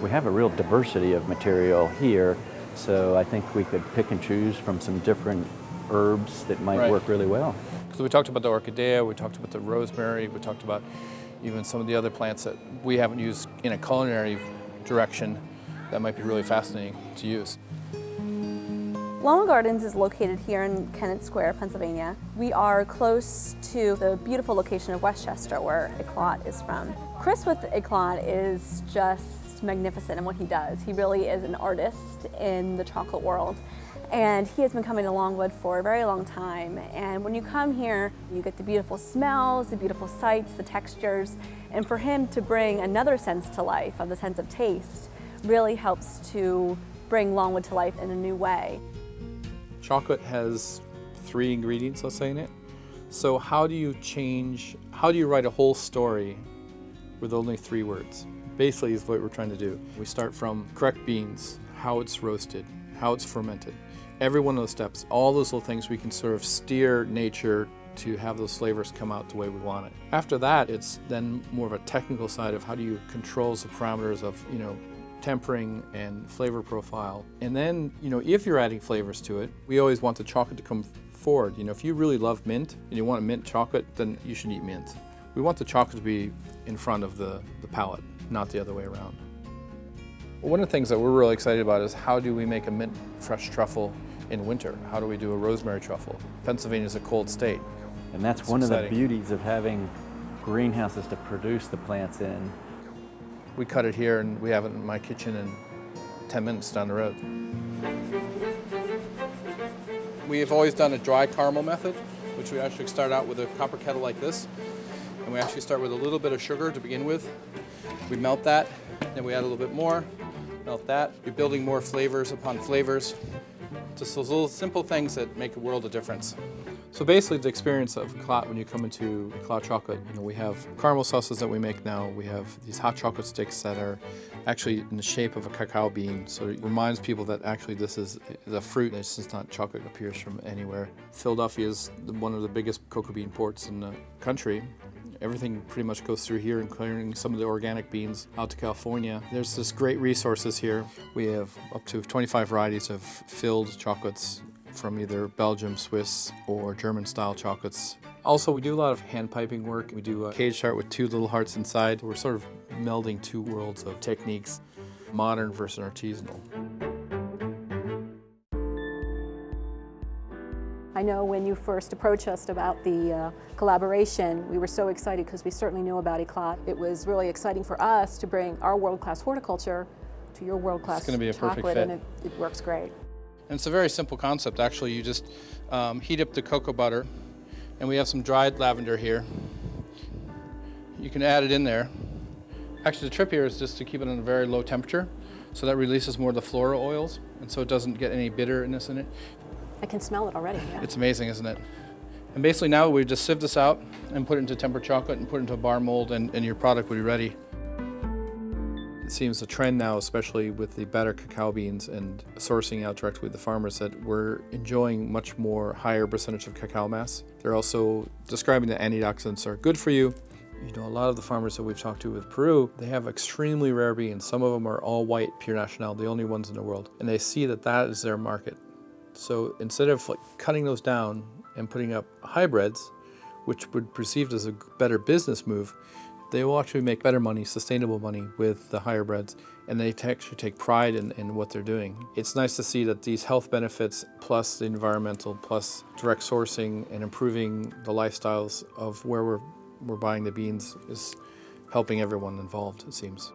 We have a real diversity of material here, so I think we could pick and choose from some different herbs that might work really well. So we talked about the orchidea, we talked about the rosemary, we talked about even some of the other plants that we haven't used in a culinary direction that might be really fascinating to use. Longwood Gardens is located here in Kennett Square, Pennsylvania. We are close to the beautiful location of Westchester, where Eclat is from. Chris with Eclat is just magnificent in what he does. He really is an artist in the chocolate world. And he has been coming to Longwood for a very long time. And when you come here, you get the beautiful smells, the beautiful sights, the textures. And for him to bring another sense to life, of the sense of taste, really helps to bring Longwood to life in a new way. Chocolate has 3 ingredients, let's say, in it. So how do you write a whole story with only 3 words? Basically is what we're trying to do. We start from correct beans, how it's roasted, how it's fermented. Every one of those steps, all those little things, we can sort of steer nature to have those flavors come out the way we want it. After that, it's then more of a technical side of how do you control the parameters of, tempering and flavor profile. And then, if you're adding flavors to it, we always want the chocolate to come forward. If you really love mint and you want a mint chocolate, then you should eat mint. We want the chocolate to be in front of the palate, not the other way around. One of the things that we're really excited about is how do we make a mint fresh truffle in winter? How do we do a rosemary truffle? Pennsylvania is a cold state. And that's one of the beauties of having greenhouses to produce the plants in. We cut it here and we have it in my kitchen in 10 minutes down the road. We have always done a dry caramel method, which we actually start out with a copper kettle like this. And we actually start with a little bit of sugar to begin with. We melt that, then we add a little bit more, melt that. You're building more flavors upon flavors. Just those little simple things that make a world of difference. So basically the experience of Eclat when you come into Eclat Chocolate, we have caramel sauces that we make now. We have these hot chocolate sticks that are actually in the shape of a cacao bean. So it reminds people that actually this is a fruit. It's just not chocolate that appears from anywhere. Philadelphia is one of the biggest cocoa bean ports in the country. Everything pretty much goes through here, including some of the organic beans out to California. There's this great resources here. We have up to 25 varieties of filled chocolates from either Belgium, Swiss, or German-style chocolates. Also, we do a lot of hand piping work. We do a cage art with 2 little hearts inside. We're sort of melding 2 worlds of techniques, modern versus artisanal. I know when you first approached us about the collaboration, we were so excited because we certainly knew about Eclat. It was really exciting for us to bring our world-class horticulture to your world-class chocolate. It's going to be a perfect fit. And it works great. And it's a very simple concept, actually. You just heat up the cocoa butter, and we have some dried lavender here. You can add it in there. Actually, the trip here is just to keep it on a very low temperature, so that releases more of the floral oils, and so it doesn't get any bitterness in it. I can smell it already. Yeah. It's amazing, isn't it? And basically now we just sieve this out and put it into tempered chocolate and put it into a bar mold, and your product will be ready. It seems a trend now, especially with the better cacao beans and sourcing out directly with the farmers, that we're enjoying much more higher percentage of cacao mass. They're also describing that antioxidants are good for you. A lot of the farmers that we've talked to with Peru, they have extremely rare beans. Some of them are all white, pure national, the only ones in the world. And they see that that is their market. So instead of cutting those down and putting up hybrids, which would be perceived as a better business move, they will actually make better money, sustainable money with the hybrids, and they actually take pride in what they're doing. It's nice to see that these health benefits, plus the environmental, plus direct sourcing and improving the lifestyles of where we're buying the beans is helping everyone involved, it seems.